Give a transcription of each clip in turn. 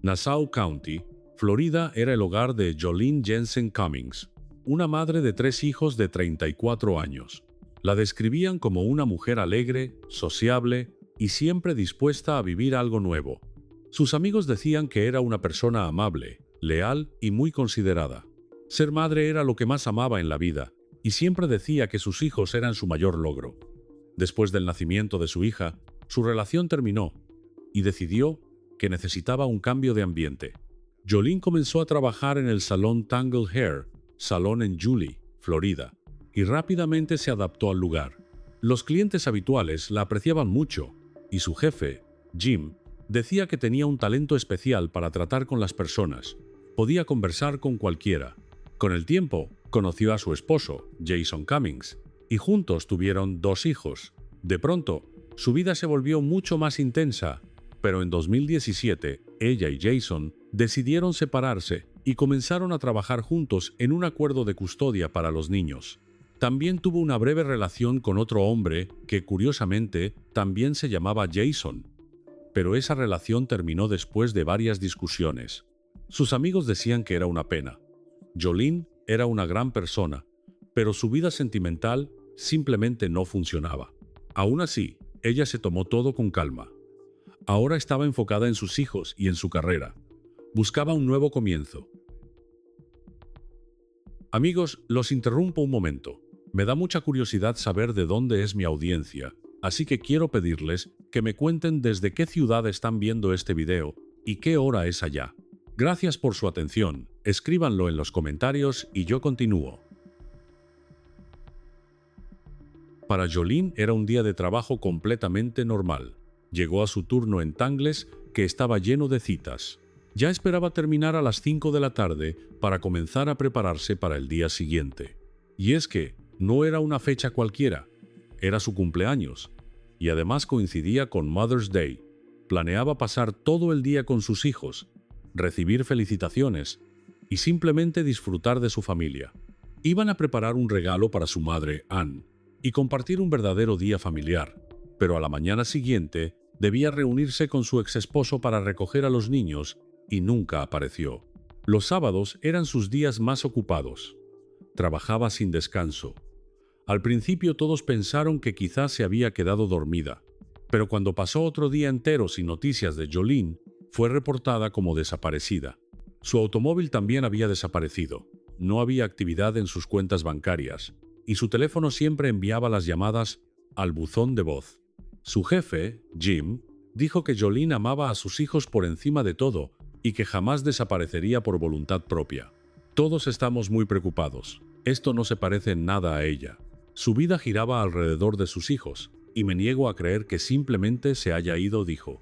Nassau County, Florida, era el hogar de Jolene Jensen Cummings, una madre de 3 hijos de 34 años. La describían como una mujer alegre, sociable y siempre dispuesta a vivir algo nuevo. Sus amigos decían que era una persona amable, leal y muy considerada. Ser madre era lo que más amaba en la vida, y siempre decía que sus hijos eran su mayor logro. Después del nacimiento de su hija, su relación terminó, y decidió que necesitaba un cambio de ambiente. Jolene comenzó a trabajar en el salón Tangle Hair, salón en Yulee, Florida, y rápidamente se adaptó al lugar. Los clientes habituales la apreciaban mucho, y su jefe, Jim, decía que tenía un talento especial para tratar con las personas. Podía conversar con cualquiera. Con el tiempo, conoció a su esposo, Jason Cummings, y juntos tuvieron 2 hijos. De pronto, su vida se volvió mucho más intensa, pero en 2017, ella y Jason decidieron separarse y comenzaron a trabajar juntos en un acuerdo de custodia para los niños. También tuvo una breve relación con otro hombre que, curiosamente, también se llamaba Jason. Pero esa relación terminó después de varias discusiones. Sus amigos decían que era una pena. Jolene era una gran persona, pero su vida sentimental simplemente no funcionaba. Aún así, ella se tomó todo con calma. Ahora estaba enfocada en sus hijos y en su carrera. Buscaba un nuevo comienzo. Amigos, los interrumpo un momento. Me da mucha curiosidad saber de dónde es mi audiencia, así que quiero pedirles que me cuenten desde qué ciudad están viendo este video y qué hora es allá. Gracias por su atención, escríbanlo en los comentarios y yo continúo. Para Jolene era un día de trabajo completamente normal. Llegó a su turno en Tangles, que estaba lleno de citas. Ya esperaba terminar a las 5 de la tarde para comenzar a prepararse para el día siguiente. Y es que no era una fecha cualquiera, era su cumpleaños, y además coincidía con Mother's Day. Planeaba pasar todo el día con sus hijos, recibir felicitaciones y simplemente disfrutar de su familia. Iban a preparar un regalo para su madre, Ann, y compartir un verdadero día familiar, pero a la mañana siguiente debía reunirse con su exesposo para recoger a los niños y nunca apareció. Los sábados eran sus días más ocupados. Trabajaba sin descanso. Al principio todos pensaron que quizás se había quedado dormida, pero cuando pasó otro día entero sin noticias de Jolene, fue reportada como desaparecida. Su automóvil también había desaparecido. No había actividad en sus cuentas bancarias, y su teléfono siempre enviaba las llamadas al buzón de voz. Su jefe, Jim, dijo que Jolene amaba a sus hijos por encima de todo y que jamás desaparecería por voluntad propia. Todos estamos muy preocupados. Esto no se parece en nada a ella. Su vida giraba alrededor de sus hijos, y me niego a creer que simplemente se haya ido, dijo.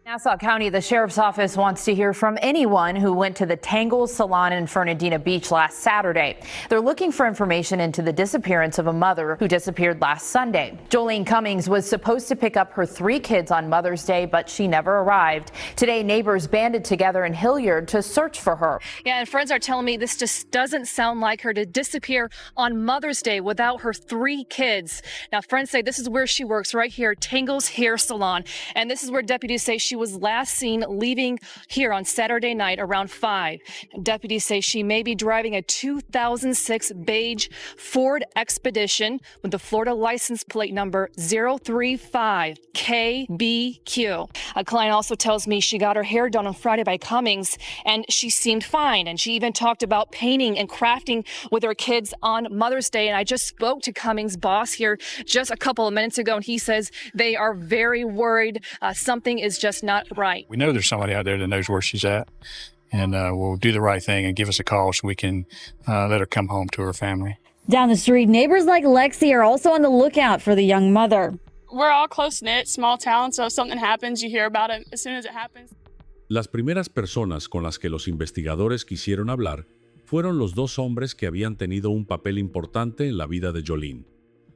Nassau County, the Sheriff's Office wants to hear from anyone who went to the Tangles Salon in Fernandina Beach last Saturday. They're looking for information into the disappearance of a mother who disappeared last Sunday. Jolene Cummings was supposed to pick up her 3 kids on Mother's Day, but she never arrived. Today, neighbors banded together in Hilliard to search for her. Yeah, and friends are telling me this just doesn't sound like her to disappear on Mother's Day without her 3 kids. Now, friends say this is where she works, right here, Tangles Hair Salon. And this is where deputies say she was last seen leaving here on Saturday night around 5. Deputies say she may be driving a 2006 beige Ford Expedition with the Florida license plate number 035KBQ. A client also tells me she got her hair done on Friday by Cummings and she seemed fine. And she even talked about painting and crafting with her kids on Mother's Day. And I just spoke to Cummings' boss here just a couple of minutes ago, and he says they are very worried. Something is just not right. We know there's somebody out there that knows where she's at, and will do the right thing and give us a call so we can let her come home to her family. Down the street, neighbors like Lexi are also on the lookout for the young mother. We're all close-knit, small town, so if something happens, you hear about it as soon as it happens. Las primeras personas con las que los investigadores quisieron hablar fueron los 2 hombres que habían tenido un papel importante en la vida de Jolene,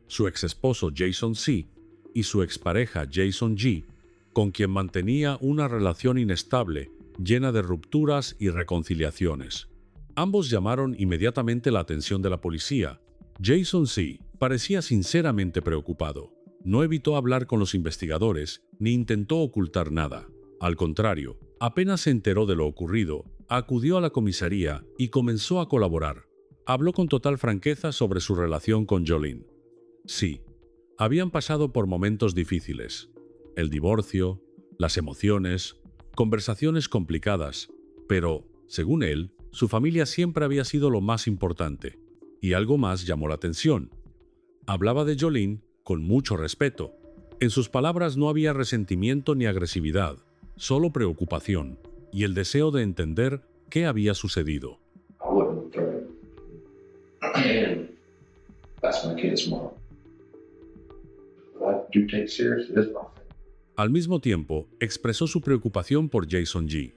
su exesposo Jason C. y su expareja Jason G., con quien mantenía una relación inestable, llena de rupturas y reconciliaciones. Ambos llamaron inmediatamente la atención de la policía. Jason C. parecía sinceramente preocupado. No evitó hablar con los investigadores ni intentó ocultar nada. Al contrario, apenas se enteró de lo ocurrido, acudió a la comisaría y comenzó a colaborar. Habló con total franqueza sobre su relación con Jolene. Sí, habían pasado por momentos difíciles. El divorcio, las emociones, conversaciones complicadas, pero, según él, su familia siempre había sido lo más importante. Y algo más llamó la atención. Hablaba de Jolene con mucho respeto. En sus palabras no había resentimiento ni agresividad, solo preocupación y el deseo de entender qué había sucedido. I wouldn't threaten. And that's my kid's mom. What I do take seriously is my family. Al mismo tiempo, expresó su preocupación por Jason G.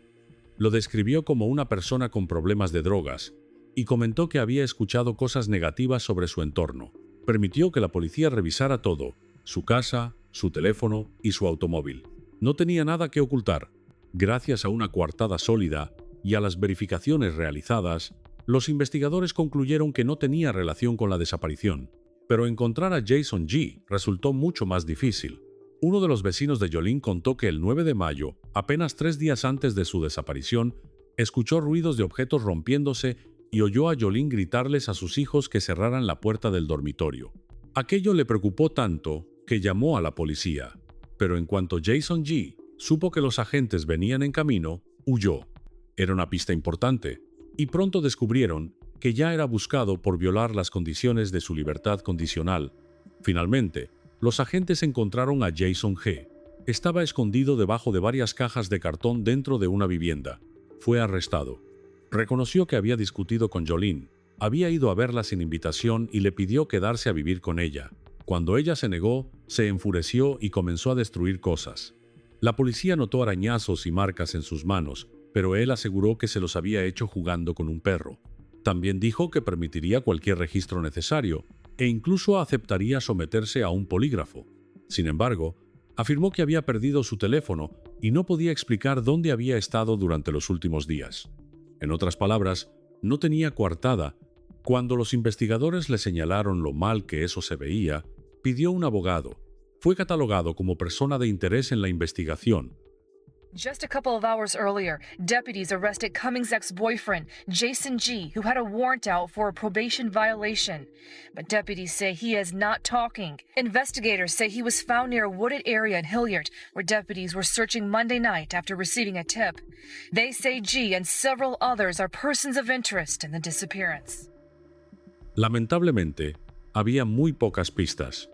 Lo describió como una persona con problemas de drogas y comentó que había escuchado cosas negativas sobre su entorno. Permitió que la policía revisara todo, su casa, su teléfono y su automóvil. No tenía nada que ocultar. Gracias a una coartada sólida y a las verificaciones realizadas, los investigadores concluyeron que no tenía relación con la desaparición. Pero encontrar a Jason G. resultó mucho más difícil. Uno de los vecinos de Jolene contó que el 9 de mayo, apenas 3 días antes de su desaparición, escuchó ruidos de objetos rompiéndose y oyó a Jolene gritarles a sus hijos que cerraran la puerta del dormitorio. Aquello le preocupó tanto que llamó a la policía. Pero en cuanto Jason G. supo que los agentes venían en camino, huyó. Era una pista importante, y pronto descubrieron que ya era buscado por violar las condiciones de su libertad condicional. Finalmente, los agentes encontraron a Jason G. Estaba escondido debajo de varias cajas de cartón dentro de una vivienda. Fue arrestado. Reconoció que había discutido con Jolene, había ido a verla sin invitación y le pidió quedarse a vivir con ella. Cuando ella se negó, se enfureció y comenzó a destruir cosas. La policía notó arañazos y marcas en sus manos, pero él aseguró que se los había hecho jugando con un perro. También dijo que permitiría cualquier registro necesario e incluso aceptaría someterse a un polígrafo. Sin embargo, afirmó que había perdido su teléfono y no podía explicar dónde había estado durante los últimos días. En otras palabras, no tenía coartada. Cuando los investigadores le señalaron lo mal que eso se veía, pidió un abogado. Fue catalogado como persona de interés en la investigación. Just a couple of hours earlier, deputies arrested Cummings' ex-boyfriend, Jason G., who had a warrant out for a probation violation. But deputies say he is not talking. Investigators say he was found near a wooded area in Hilliard, where deputies were searching Monday night after receiving a tip. They say G and several others are persons of interest in the disappearance. Lamentablemente, había muy pocas pistas,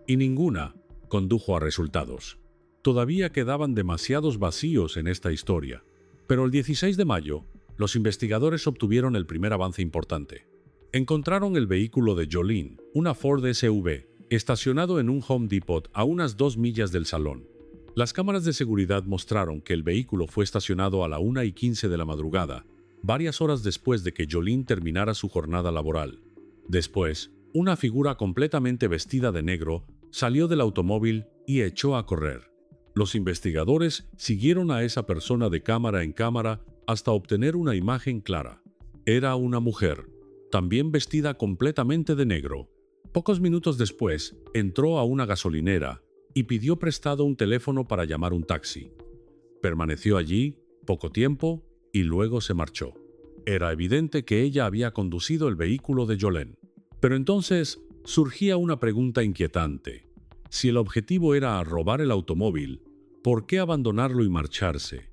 y ninguna condujo a resultados. Todavía quedaban demasiados vacíos en esta historia. Pero el 16 de mayo, los investigadores obtuvieron el primer avance importante. Encontraron el vehículo de Jolene, una Ford SUV, estacionado en un Home Depot a unas 2 millas del salón. Las cámaras de seguridad mostraron que el vehículo fue estacionado a la 1:15 de la madrugada, varias horas después de que Jolene terminara su jornada laboral. Después, una figura completamente vestida de negro salió del automóvil y echó a correr. Los investigadores siguieron a esa persona de cámara en cámara hasta obtener una imagen clara. Era una mujer, también vestida completamente de negro. Pocos minutos después, entró a una gasolinera y pidió prestado un teléfono para llamar un taxi. Permaneció allí poco tiempo y luego se marchó. Era evidente que ella había conducido el vehículo de Jolene. Pero entonces surgía una pregunta inquietante. Si el objetivo era robar el automóvil, ¿por qué abandonarlo y marcharse?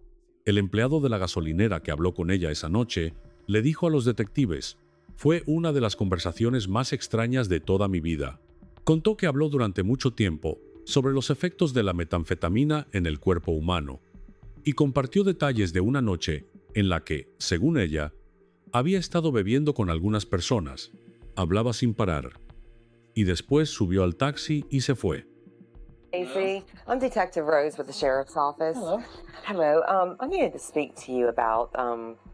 El empleado de la gasolinera que habló con ella esa noche le dijo a los detectives: «Fue una de las conversaciones más extrañas de toda mi vida». Contó que habló durante mucho tiempo sobre los efectos de la metanfetamina en el cuerpo humano y compartió detalles de una noche en la que, según ella, había estado bebiendo con algunas personas, hablaba sin parar, y después subió al taxi y se fue. Casey, I'm Detective Rose with the Sheriff's Office. Hello. Hello. I needed to speak to you about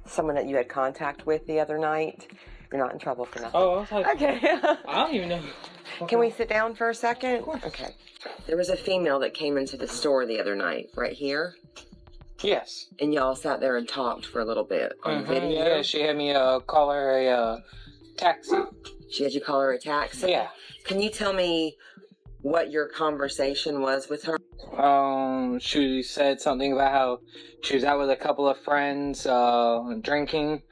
someone that you had contact with the other night. You're not in trouble for nothing. Oh, I was like, Okay. I don't even know. Can we sit down for a second? Of course. Okay. There was a female that came into the store the other night, right here, Yes. and y'all sat there and talked for a little bit on video. Yeah, she had me call her a taxi. She had you call her a taxi? Yeah. Can you tell me what your conversation was with her? She said something about how she was out with a couple of friends, drinking,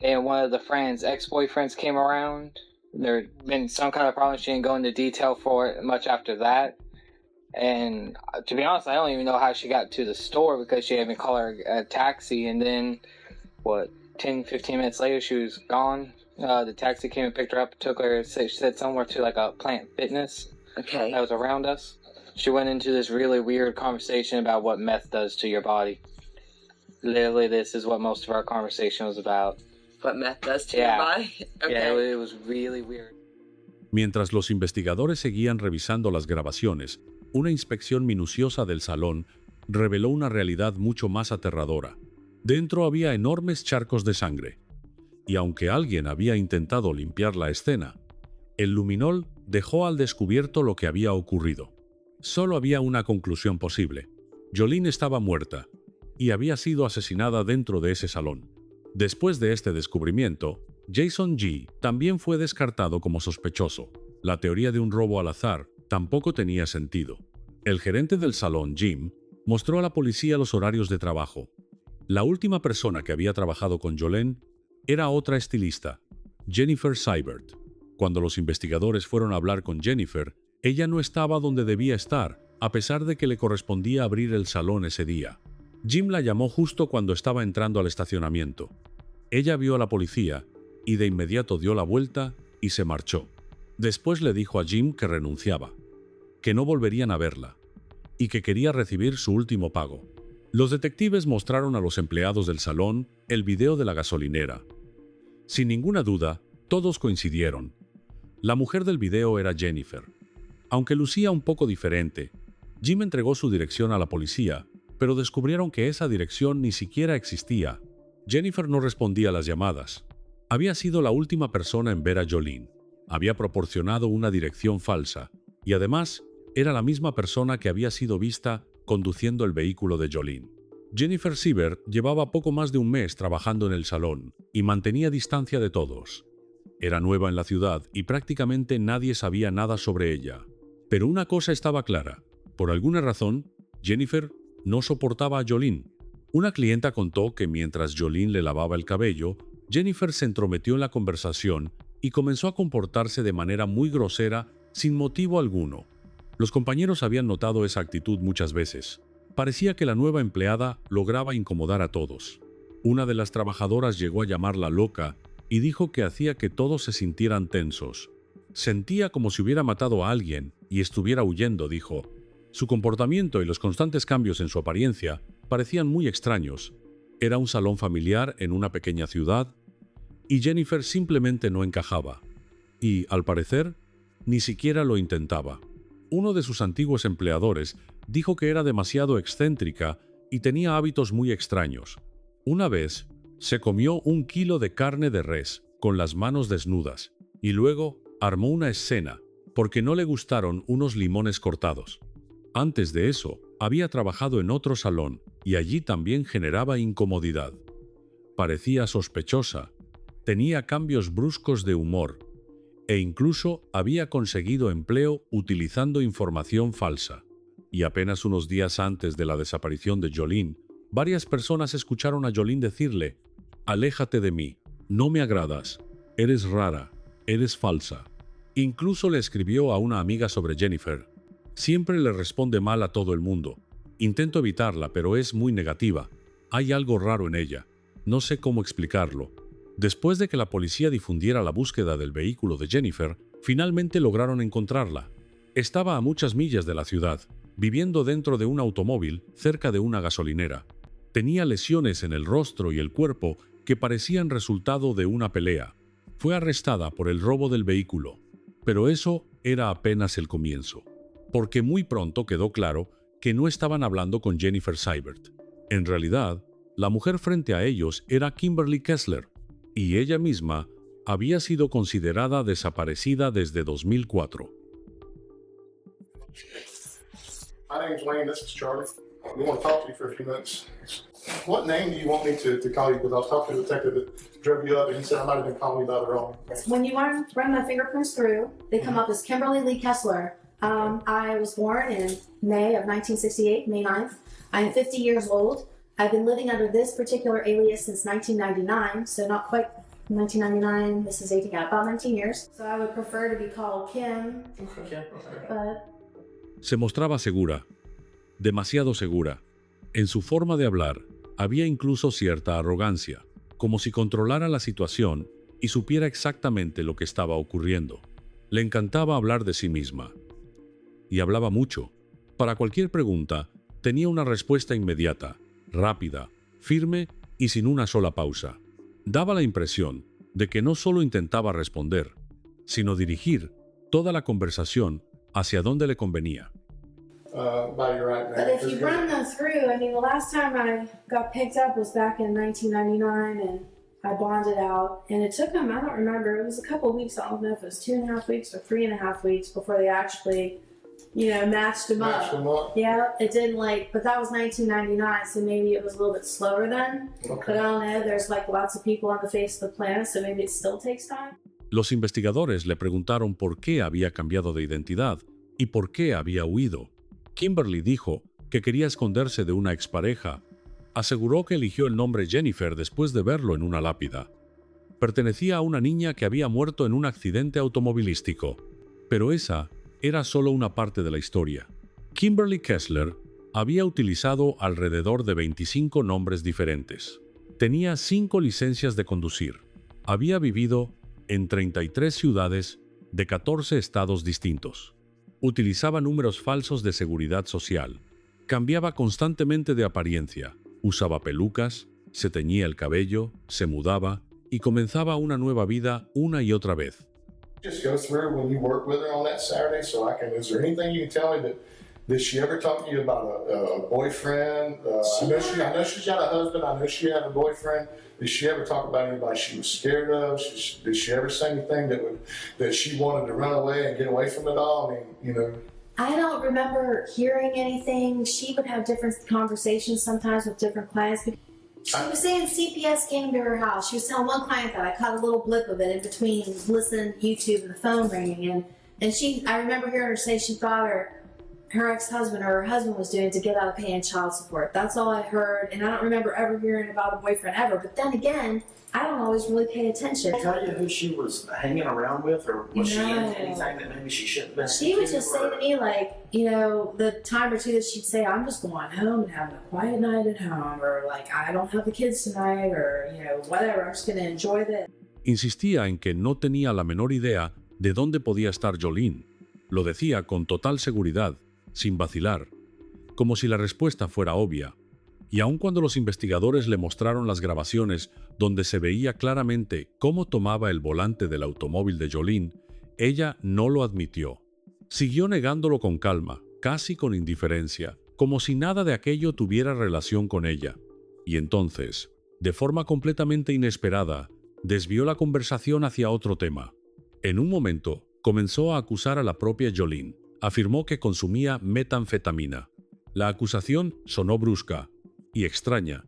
and one of the friends' ex-boyfriends came around. There had been some kind of problem. She didn't go into detail for it much after that. And to be honest, I don't even know how she got to the store because she had me call her a taxi. And then, 10, 15 minutes later, she was gone. The taxi came and picked her up, took her, she said somewhere to like a Plant Fitness that was around us. She went into this really weird conversation about what meth does to your body. Literally, this is what most of our conversation was about. What meth does to your body? Okay. Yeah, it was really weird. Mientras los investigadores seguían revisando las grabaciones, una inspección minuciosa del salón reveló una realidad mucho más aterradora. Dentro había enormes charcos de sangre. Y aunque alguien había intentado limpiar la escena, el luminol dejó al descubierto lo que había ocurrido. Solo había una conclusión posible. Jolene estaba muerta y había sido asesinada dentro de ese salón. Después de este descubrimiento, Jason G. también fue descartado como sospechoso. La teoría de un robo al azar tampoco tenía sentido. El gerente del salón, Jim, mostró a la policía los horarios de trabajo. La última persona que había trabajado con Jolene era otra estilista, Jennifer Seibert. Cuando los investigadores fueron a hablar con Jennifer, ella no estaba donde debía estar, a pesar de que le correspondía abrir el salón ese día. Jim la llamó justo cuando estaba entrando al estacionamiento. Ella vio a la policía y de inmediato dio la vuelta y se marchó. Después le dijo a Jim que renunciaba, que no volverían a verla y que quería recibir su último pago. Los detectives mostraron a los empleados del salón el video de la gasolinera. Sin ninguna duda, todos coincidieron. La mujer del video era Jennifer. Aunque lucía un poco diferente, Jim entregó su dirección a la policía, pero descubrieron que esa dirección ni siquiera existía. Jennifer no respondía a las llamadas. Había sido la última persona en ver a Jolene. Había proporcionado una dirección falsa, y además era la misma persona que había sido vista conduciendo el vehículo de Jolene. Jennifer Seibert llevaba poco más de un mes trabajando en el salón y mantenía distancia de todos. Era nueva en la ciudad y prácticamente nadie sabía nada sobre ella. Pero una cosa estaba clara. Por alguna razón, Jennifer no soportaba a Jolene. Una clienta contó que mientras Jolene le lavaba el cabello, Jennifer se entrometió en la conversación y comenzó a comportarse de manera muy grosera sin motivo alguno. Los compañeros habían notado esa actitud muchas veces. Parecía que la nueva empleada lograba incomodar a todos. Una de las trabajadoras llegó a llamarla loca y dijo que hacía que todos se sintieran tensos. Sentía como si hubiera matado a alguien y estuviera huyendo, dijo. Su comportamiento y los constantes cambios en su apariencia parecían muy extraños. Era un salón familiar en una pequeña ciudad y Jennifer simplemente no encajaba. Y, al parecer, ni siquiera lo intentaba. Uno de sus antiguos empleadores dijo que era demasiado excéntrica y tenía hábitos muy extraños. Una vez, se comió 1 kilo de carne de res con las manos desnudas y luego armó una escena porque no le gustaron unos limones cortados. Antes de eso, había trabajado en otro salón y allí también generaba incomodidad. Parecía sospechosa, tenía cambios bruscos de humor e incluso había conseguido empleo utilizando información falsa. Y apenas unos días antes de la desaparición de Jolene, varias personas escucharon a Jolene decirle: «Aléjate de mí, no me agradas, eres rara, eres falsa». Incluso le escribió a una amiga sobre Jennifer: «Siempre le responde mal a todo el mundo. Intento evitarla, pero es muy negativa. Hay algo raro en ella. No sé cómo explicarlo». Después de que la policía difundiera la búsqueda del vehículo de Jennifer, finalmente lograron encontrarla. Estaba a muchas millas de la ciudad, viviendo dentro de un automóvil cerca de una gasolinera. Tenía lesiones en el rostro y el cuerpo que parecían resultado de una pelea. Fue arrestada por el robo del vehículo, pero eso era apenas el comienzo, porque muy pronto quedó claro que no estaban hablando con Jennifer Seibert. En realidad, la mujer frente a ellos era Kimberly Kessler, y ella misma había sido considerada desaparecida desde 2004. My name's Wayne, this is Charlie. We want to talk to you for a few minutes. What name do you want me to call you? Because I was talking to the detective that drove you up, and he said I might have been calling you by the wrong name. When you run my fingerprints through, they come up as Kimberly Lee Kessler. I was born in May of 1968, May 9th. I am 50 years old. I've been living under this particular alias since 1999, so not quite 1999. This is 18, about 19 years. So I would prefer to be called Kim. But... Se mostraba segura, demasiado segura. En su forma de hablar, había incluso cierta arrogancia, como si controlara la situación y supiera exactamente lo que estaba ocurriendo. Le encantaba hablar de sí misma. Y hablaba mucho. Para cualquier pregunta, tenía una respuesta inmediata, rápida, firme y sin una sola pausa. Daba la impresión de que no solo intentaba responder, sino dirigir toda la conversación hacia donde le convenía. But if you run them through, I mean, the last time I got picked up was back in 1999, and I bonded out, and it took them, I don't remember, it was a couple of weeks, I don't know if it was 2.5 weeks or 3.5 weeks before they actually, matched them up. Yeah, it didn't but that was 1999, so maybe it was a little bit slower then. Okay. But I don't know, there's lots of people on the face of the planet, so maybe it still takes time. Los investigadores le preguntaron por qué había cambiado de identidad y por qué había huido. Kimberly dijo que quería esconderse de una expareja. Aseguró que eligió el nombre Jennifer después de verlo en una lápida. Pertenecía a una niña que había muerto en un accidente automovilístico. Pero esa era solo una parte de la historia. Kimberly Kessler había utilizado alrededor de 25 nombres diferentes. Tenía 5 licencias de conducir. Había vivido en 33 ciudades de 14 estados distintos. Utilizaba números falsos de seguridad social. Cambiaba constantemente de apariencia. Usaba pelucas, se teñía el cabello, se mudaba y comenzaba una nueva vida una y otra vez. Just go through when you work with her on that Saturday, so is there anything you can tell me did she ever talk to you about a boyfriend? I know she's got a husband. I know she had a boyfriend. Did she ever talk about anybody she was scared of? Did she ever say anything that she wanted to run away and get away from it all? I mean, I don't remember hearing anything. She would have different conversations sometimes with different clients. She was saying CPS came to her house. She was telling one client that I caught a little blip of it in between listening to YouTube and the phone ringing. And I remember hearing her say she thought her ex-husband or her husband was doing to get out of paying child support. That's all I heard, and I don't remember ever hearing about a boyfriend ever. But then again, I don't always really pay attention. Did she tell you who she was hanging around with, or was she into anything that maybe she shouldn't have been? She would just say to me, the time or two that she'd say, I'm just going home and having a quiet night at home, or I don't have the kids tonight, or, whatever, I'm just going to enjoy this. Insistía en que no tenía la menor idea de dónde podía estar Jolene. Lo decía con total seguridad, sin vacilar, como si la respuesta fuera obvia. Y aun cuando los investigadores le mostraron las grabaciones donde se veía claramente cómo tomaba el volante del automóvil de Jolene, ella no lo admitió. Siguió negándolo con calma, casi con indiferencia, como si nada de aquello tuviera relación con ella. Y entonces, de forma completamente inesperada, desvió la conversación hacia otro tema. En un momento, comenzó a acusar a la propia Jolene. Afirmó que consumía metanfetamina. La acusación sonó brusca y extraña,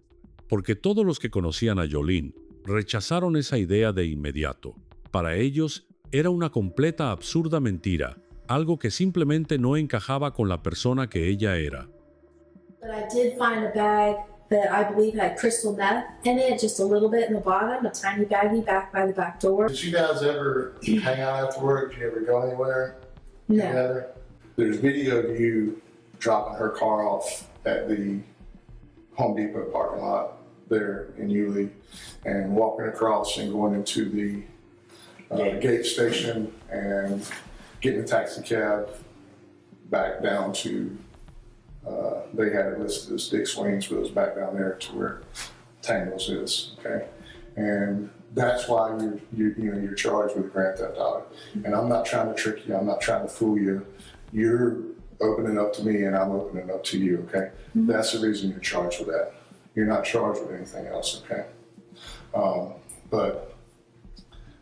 porque todos los que conocían a Jolene rechazaron esa idea de inmediato. Para ellos, era una completa absurda mentira, algo que simplemente no encajaba con la persona que ella era. But I did find a bag that I believe had crystal meth in it, just a little bit in the bottom, a tiny baggie back by the back door. Did you guys ever hang out after work? Did you ever go anywhere No. together? There's video of you dropping her car off at the Home Depot parking lot there in Yulee and walking across and going into the gate station and getting a taxi cab back down to, they had it listed as Dick Sweeney's, but it was back down there to where Tangles is, okay? And that's why you're charged with grand theft auto. And I'm not trying to trick you, I'm not trying to fool you. You're opening up to me and I'm opening up to you, okay? Mm-hmm. That's the reason you're charged with that. You're not charged with anything else, okay? But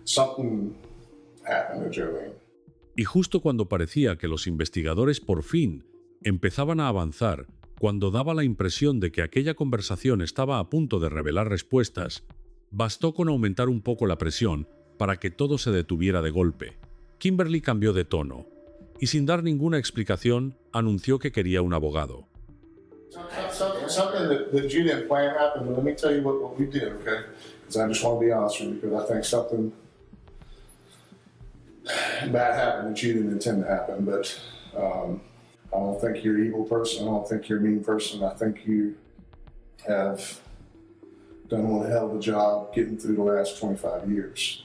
something happened to Jolene. Y justo cuando parecía que los investigadores por fin empezaban a avanzar, cuando daba la impresión de que aquella conversación estaba a punto de revelar respuestas, bastó con aumentar un poco la presión para que todo se detuviera de golpe. Kimberly cambió de tono y sin dar ninguna explicación, anunció que quería un abogado. Something that you didn't plan happened, but let me tell you what we did, okay? Because I just want to be honest with you, because I think something bad happened that you didn't intend to happen, but I don't think you're an evil person. I don't think you're a mean person. I think you have done one hell of a job getting through the last 25 years.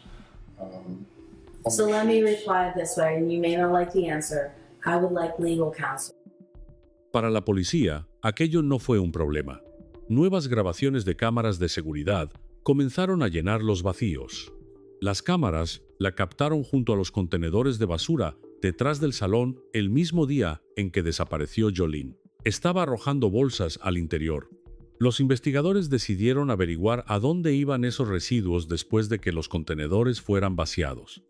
So let me reply this way, and you may not like the answer. I would like legal counsel. Para la policía, aquello no fue un problema. Nuevas grabaciones de cámaras de seguridad comenzaron a llenar los vacíos. Las cámaras la captaron junto a los contenedores de basura detrás del salón el mismo día en que desapareció Jolene. Estaba arrojando bolsas al interior. Los investigadores decidieron averiguar a dónde iban esos residuos después de que los contenedores fueran vaciados.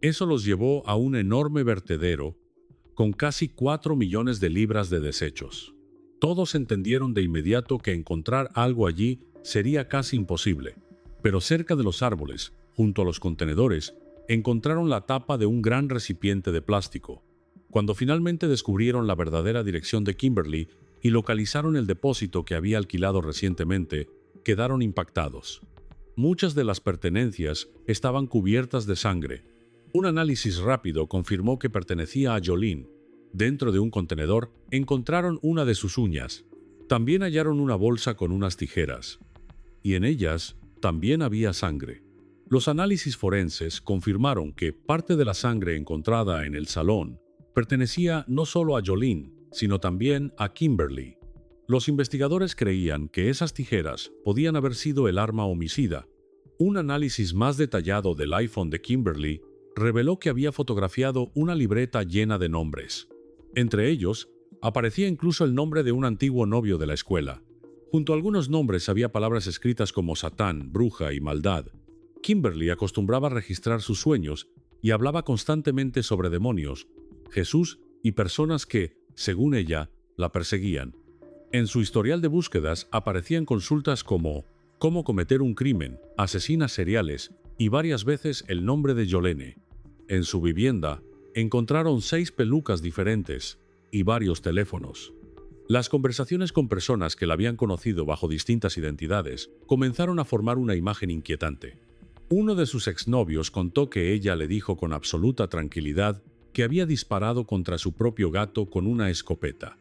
Eso los llevó a un enorme vertedero con casi 4 millones de libras de desechos. Todos entendieron de inmediato que encontrar algo allí sería casi imposible, pero cerca de los árboles, junto a los contenedores, encontraron la tapa de un gran recipiente de plástico. Cuando finalmente descubrieron la verdadera dirección de Kimberly y localizaron el depósito que había alquilado recientemente, quedaron impactados. Muchas de las pertenencias estaban cubiertas de sangre. Un análisis rápido confirmó que pertenecía a Jolene. Dentro de un contenedor encontraron una de sus uñas. También hallaron una bolsa con unas tijeras. Y en ellas también había sangre. Los análisis forenses confirmaron que parte de la sangre encontrada en el salón pertenecía no solo a Jolene, sino también a Kimberly. Los investigadores creían que esas tijeras podían haber sido el arma homicida. Un análisis más detallado del iPhone de Kimberly reveló que había fotografiado una libreta llena de nombres. Entre ellos, aparecía incluso el nombre de un antiguo novio de la escuela. Junto a algunos nombres había palabras escritas como Satán, bruja y maldad. Kimberly acostumbraba a registrar sus sueños y hablaba constantemente sobre demonios, Jesús y personas que, según ella, la perseguían. En su historial de búsquedas aparecían consultas como cómo cometer un crimen, asesinas seriales y varias veces el nombre de Jolene. En su vivienda encontraron 6 pelucas diferentes y varios teléfonos. Las conversaciones con personas que la habían conocido bajo distintas identidades comenzaron a formar una imagen inquietante. Uno de sus exnovios contó que ella le dijo con absoluta tranquilidad que había disparado contra su propio gato con una escopeta.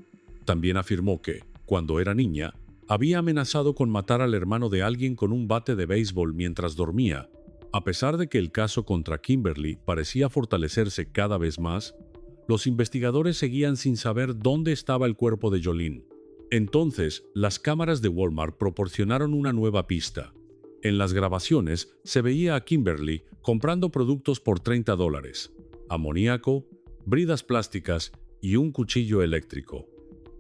También afirmó que, cuando era niña, había amenazado con matar al hermano de alguien con un bate de béisbol mientras dormía. A pesar de que el caso contra Kimberly parecía fortalecerse cada vez más, los investigadores seguían sin saber dónde estaba el cuerpo de Jolene. Entonces, las cámaras de Walmart proporcionaron una nueva pista. En las grabaciones se veía a Kimberly comprando productos por $30, amoníaco, bridas plásticas y un cuchillo eléctrico.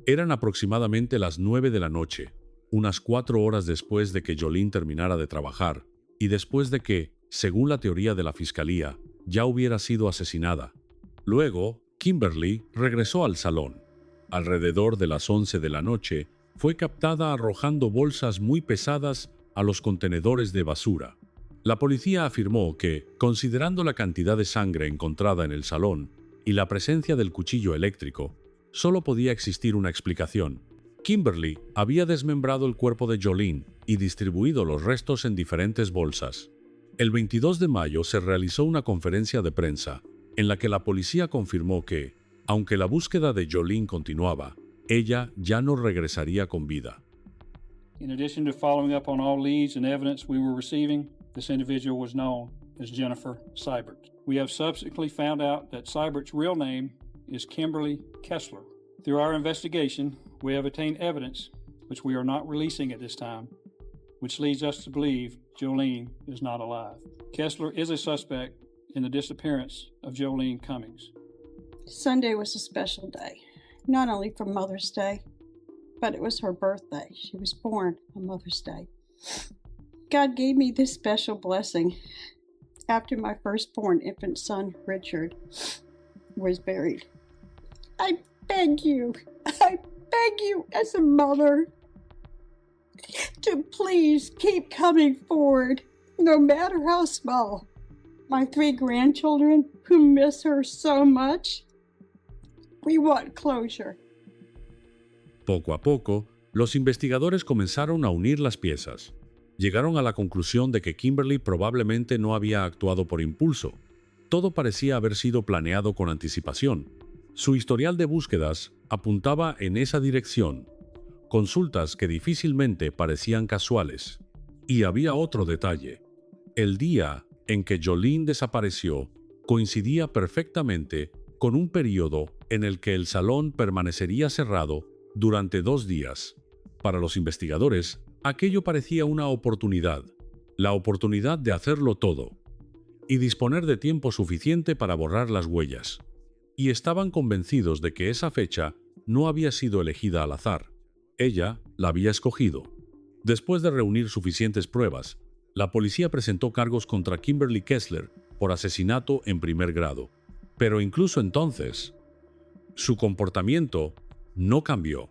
Eran aproximadamente las 9 de la noche, unas 4 horas después de que Jolene terminara de trabajar y después de que, según la teoría de la fiscalía, ya hubiera sido asesinada. Luego, Kimberly regresó al salón. Alrededor de las 11 de la noche, fue captada arrojando bolsas muy pesadas a los contenedores de basura. La policía afirmó que, considerando la cantidad de sangre encontrada en el salón y la presencia del cuchillo eléctrico, solo podía existir una explicación. Kimberly había desmembrado el cuerpo de Jolene y distribuido los restos en diferentes bolsas. El 22 de mayo se realizó una conferencia de prensa en la que la policía confirmó que, aunque la búsqueda de Jolene continuaba, ella ya no regresaría con vida. In addition to following up on all leads and evidence we were receiving, this individual was known as Jennifer Seibert. We have subsequently found out that Seibert's real name is Kimberly Kessler. Through our investigation, we have obtained evidence, which we are not releasing at this time, which leads us to believe Jolene is not alive. Kessler is a suspect in the disappearance of Jolene Cummings. Sunday was a special day, not only for Mother's Day, but it was her birthday. She was born on Mother's Day. God gave me this special blessing after my firstborn infant son, Richard, was buried. I beg you as a mother to please keep coming forward, no matter how small. My 3 grandchildren, who miss her so much, We want closure. Poco a poco, los investigadores comenzaron a unir las piezas. Llegaron a la conclusión de que Kimberly probablemente no había actuado por impulso. Todo parecía haber sido planeado con anticipación. Su historial de búsquedas apuntaba en esa dirección, consultas que difícilmente parecían casuales. Y había otro detalle. El día en que Jolene desapareció coincidía perfectamente con un periodo en el que el salón permanecería cerrado durante 2 días. Para los investigadores, aquello parecía una oportunidad, la oportunidad de hacerlo todo, y disponer de tiempo suficiente para borrar las huellas. Y estaban convencidos de que esa fecha no había sido elegida al azar. Ella la había escogido. Después de reunir suficientes pruebas, la policía presentó cargos contra Kimberly Kessler por asesinato en primer grado. Pero incluso entonces, su comportamiento no cambió.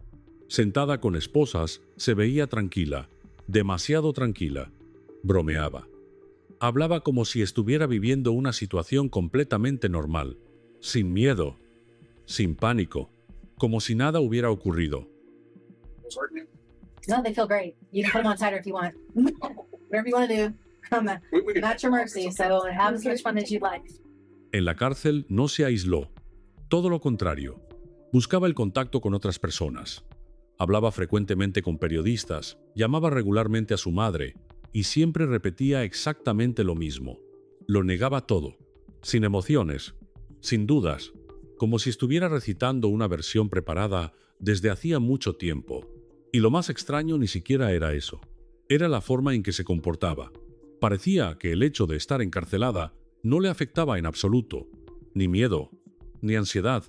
Sentada con esposas, se veía tranquila, demasiado tranquila. Bromeaba. Hablaba como si estuviera viviendo una situación completamente normal, sin miedo, sin pánico, como si nada hubiera ocurrido. No, they feel great. You can put them on tighter if you want. Whatever you want to do. I'm at your mercy, so have as much fun as you'd like. En la cárcel no se aisló. Todo lo contrario. Buscaba el contacto con otras personas. Hablaba frecuentemente con periodistas, llamaba regularmente a su madre y siempre repetía exactamente lo mismo. Lo negaba todo, sin emociones, sin dudas, como si estuviera recitando una versión preparada desde hacía mucho tiempo. Y lo más extraño ni siquiera era eso. Era la forma en que se comportaba. Parecía que el hecho de estar encarcelada no le afectaba en absoluto, ni miedo, ni ansiedad,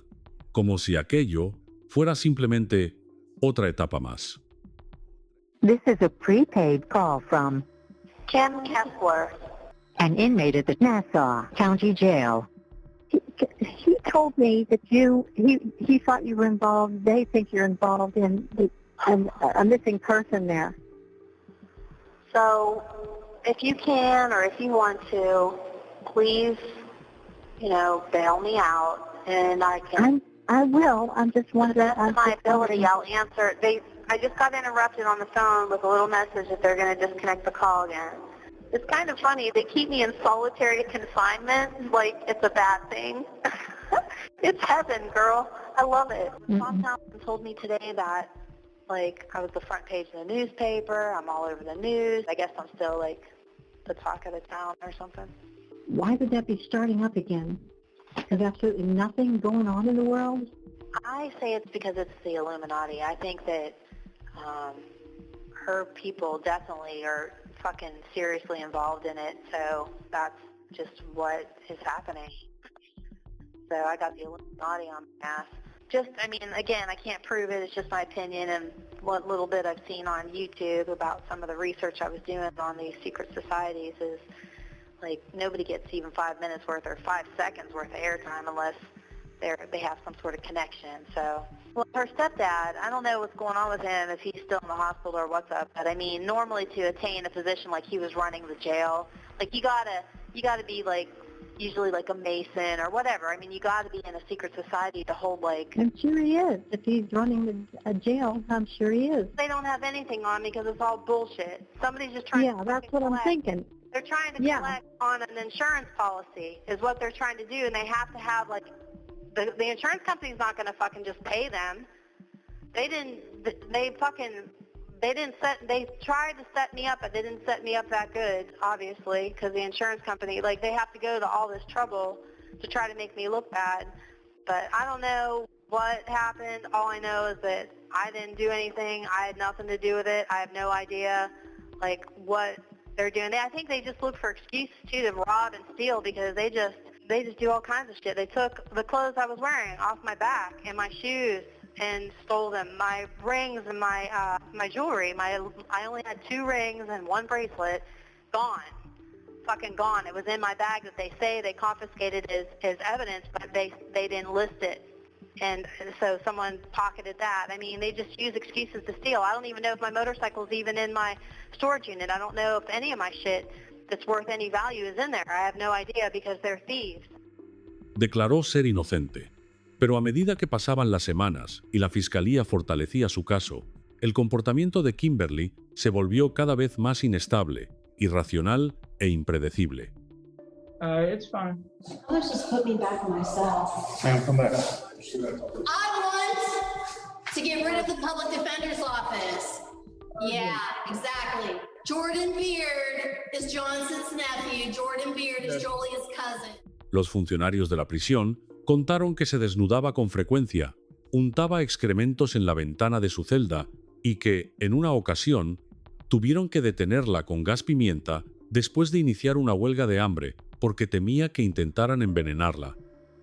como si aquello fuera simplemente otra etapa más. This is a prepaid call from Kim Kessler, an inmate at the Nassau County Jail. He told me that he thought you were involved, they think you're involved in a missing person there. So, if you can or if you want to, please, bail me out and I can... I will. I'm just wondering. That's my ability. I'll answer. I just got interrupted on the phone with a little message that they're going to disconnect the call again. It's kind of funny. They keep me in solitary confinement like it's a bad thing. It's heaven, girl. I love it. Tom Townsend told me today that, I was the front page of the newspaper. I'm all over the news. I guess I'm still, the talk of the town or something. Why would that be starting up again? There's absolutely nothing going on in the world? I say it's because it's the Illuminati. I think that her people definitely are fucking seriously involved in it, so that's just what is happening. So I got the Illuminati on my ass. Again, I can't prove it. It's just my opinion and what little bit I've seen on YouTube about some of the research I was doing on these secret societies is nobody gets even 5 minutes worth or 5 seconds worth of airtime unless they have some sort of connection. So, her stepdad, I don't know what's going on with him, if he's still in the hospital or what's up. But normally to attain a position like he was running the jail, you gotta be usually a Mason or whatever. You gotta be in a secret society to hold I'm sure he is. If he's running a jail, I'm sure he is. They don't have anything on me because it's all bullshit. Somebody's just trying to that's what collect. I'm thinking. They're trying to collect on an insurance policy is what they're trying to do, and they have to have the insurance company's not going to fucking just pay them. They tried to set me up, but they didn't set me up that good, obviously, because the insurance company, they have to go to all this trouble to try to make me look bad. But I don't know what happened. All I know is that I didn't do anything. I had nothing to do with it. I have no idea, what they're doing. I think they just look for excuses, too, to rob and steal because they just do all kinds of shit. They took the clothes I was wearing off my back and my shoes and stole them. My rings and my jewelry. I only had 2 rings and 1 bracelet. Gone. Fucking gone. It was in my bag that they say they confiscated as evidence, but they didn't list it. And so someone pocketed that. They just use excuses to steal. I don't even know if my motorcycle's even in my storage unit. I don't know if any of my shit that's worth any value is in there. I have no idea because they're thieves. Declaró ser inocente, Pero a medida que pasaban las semanas y la fiscalía fortalecía su caso, el comportamiento de Kimberly se volvió cada vez más inestable, irracional e impredecible. It's fine. Let's just put me back on myself. Ma'am, come back. I want to get rid of the public defender's office. Yeah, exactly. Jordan Beard is Johnson's nephew. Jordan Beard is Jolia's cousin. Los funcionarios de la prisión contaron que se desnudaba con frecuencia, untaba excrementos en la ventana de su celda y que, en una ocasión, tuvieron que detenerla con gas pimienta después de iniciar una huelga de hambre porque temía que intentaran envenenarla.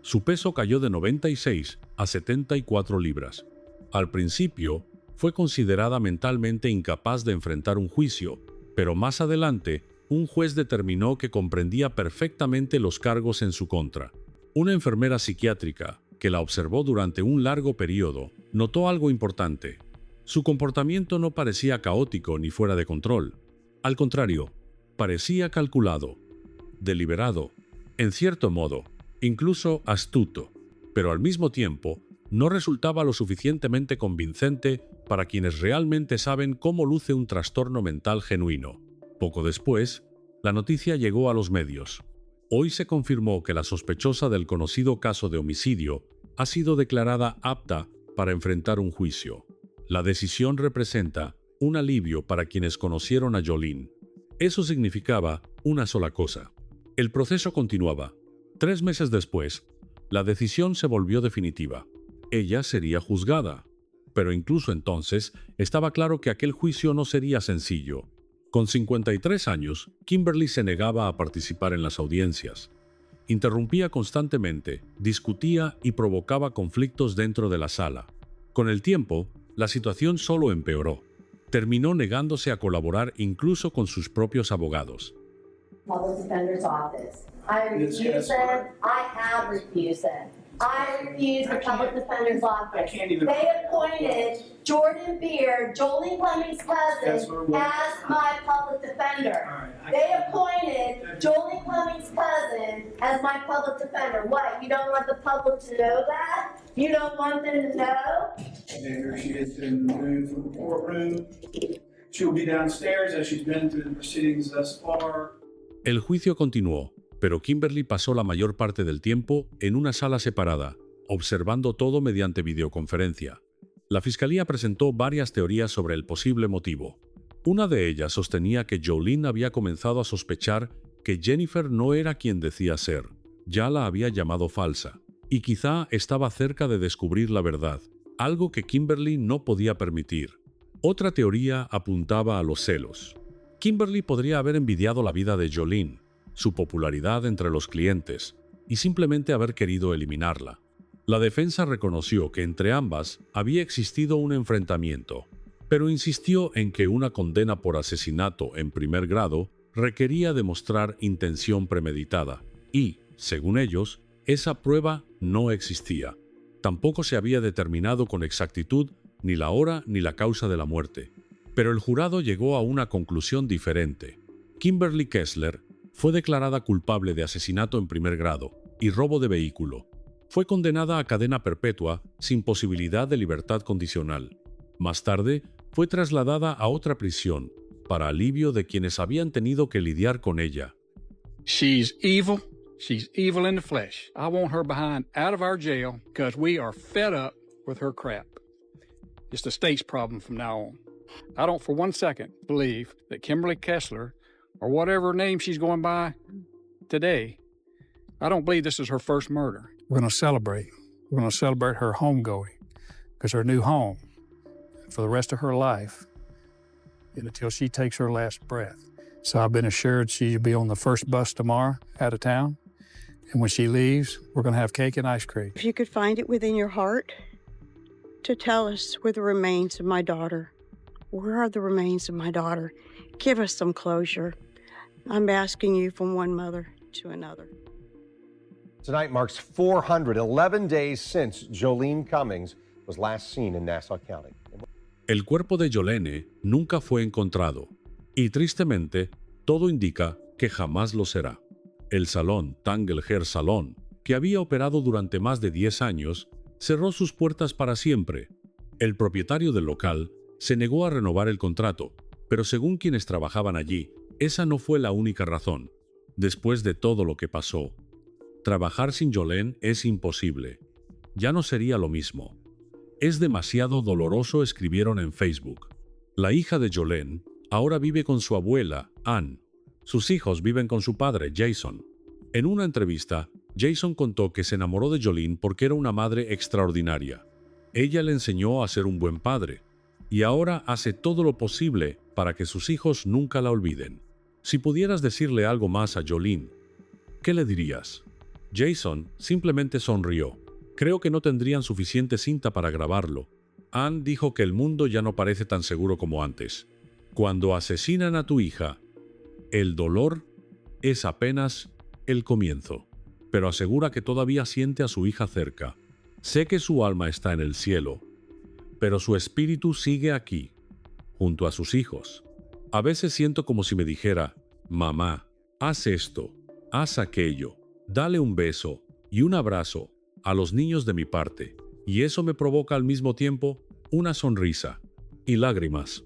Su peso cayó de 96 a 74 libras. Al principio, fue considerada mentalmente incapaz de enfrentar un juicio, pero más adelante, un juez determinó que comprendía perfectamente los cargos en su contra. Una enfermera psiquiátrica, que la observó durante un largo periodo, notó algo importante. Su comportamiento no parecía caótico ni fuera de control. Al contrario, parecía calculado, deliberado, en cierto modo, incluso astuto, pero al mismo tiempo no resultaba lo suficientemente convincente para quienes realmente saben cómo luce un trastorno mental genuino. Poco después, la noticia llegó a los medios. Hoy se confirmó que la sospechosa del conocido caso de homicidio ha sido declarada apta para enfrentar un juicio. La decisión representa un alivio para quienes conocieron a Jolene. Eso significaba una sola cosa. El proceso continuaba. 3 meses después, la decisión se volvió definitiva. Ella sería juzgada. Pero incluso entonces, estaba claro que aquel juicio no sería sencillo. Con 53 años, Kimberly se negaba a participar en las audiencias. Interrumpía constantemente, discutía y provocaba conflictos dentro de la sala. Con el tiempo, la situación solo empeoró. Terminó negándose a colaborar incluso con sus propios abogados. Public Defender's Office. I refuse it. I have refused it. I refuse the Public Defender's Office. They appointed Jordan Beard, Jolene Fleming's cousin, as my public defender. They appointed Jolene Fleming's cousin as my public defender. What? You don't want the public to know that? You don't want them to know? There she has been removed from the courtroom. She'll be downstairs as she's been through the proceedings thus far. El juicio continuó, pero Kimberly pasó la mayor parte del tiempo en una sala separada, observando todo mediante videoconferencia. La fiscalía presentó varias teorías sobre el posible motivo. Una de ellas sostenía que Jolene había comenzado a sospechar que Jennifer no era quien decía ser, ya la había llamado falsa, y quizá estaba cerca de descubrir la verdad, algo que Kimberly no podía permitir. Otra teoría apuntaba a los celos. Kimberly podría haber envidiado la vida de Jolene, su popularidad entre los clientes, y simplemente haber querido eliminarla. La defensa reconoció que entre ambas había existido un enfrentamiento, pero insistió en que una condena por asesinato en primer grado requería demostrar intención premeditada, y, según ellos, esa prueba no existía. Tampoco se había determinado con exactitud ni la hora ni la causa de la muerte. Pero el jurado llegó a una conclusión diferente. Kimberly Kessler fue declarada culpable de asesinato en primer grado y robo de vehículo. Fue condenada a cadena perpetua sin posibilidad de libertad condicional. Más tarde, fue trasladada a otra prisión para alivio de quienes habían tenido que lidiar con ella. She's evil. She's evil in the flesh. I want her behind out of our jail because we are fed up with her crap. It's the state's problem from now on. I don't for one second believe that Kimberly Kessler, or whatever name she's going by today, I don't believe this is her first murder. We're going to celebrate. We're going to celebrate her homegoing, because her new home, for the rest of her life, and until she takes her last breath. So I've been assured she'll be on the first bus tomorrow out of town, and when she leaves, we're going to have cake and ice cream. If you could find it within your heart to tell us where the remains of my daughter. Where are the remains of my daughter? Give us some closure. I'm asking you from one mother to another. Tonight marks 411 days since Jolene Cummings was last seen in Nassau County. El cuerpo de Jolene nunca fue encontrado, y tristemente, todo indica que jamás lo será. El salón Tangle Hair Salon, que había operado durante más de 10 años, cerró sus puertas para siempre. El propietario del local se negó a renovar el contrato, pero según quienes trabajaban allí, esa no fue la única razón. Después de todo lo que pasó, trabajar sin Jolene es imposible. Ya no sería lo mismo. Es demasiado doloroso, escribieron en Facebook. La hija de Jolene ahora vive con su abuela, Ann. Sus hijos viven con su padre, Jason. En una entrevista, Jason contó que se enamoró de Jolene porque era una madre extraordinaria. Ella le enseñó a ser un buen padre, y ahora hace todo lo posible para que sus hijos nunca la olviden. Si pudieras decirle algo más a Jolene, ¿qué le dirías? Jason simplemente sonrió. Creo que no tendrían suficiente cinta para grabarlo. Ann dijo que el mundo ya no parece tan seguro como antes. Cuando asesinan a tu hija, el dolor es apenas el comienzo, pero asegura que todavía siente a su hija cerca. Sé que su alma está en el cielo, pero su espíritu sigue aquí, junto a sus hijos. A veces siento como si me dijera, mamá, haz esto, haz aquello, dale un beso y un abrazo a los niños de mi parte, y eso me provoca al mismo tiempo una sonrisa y lágrimas.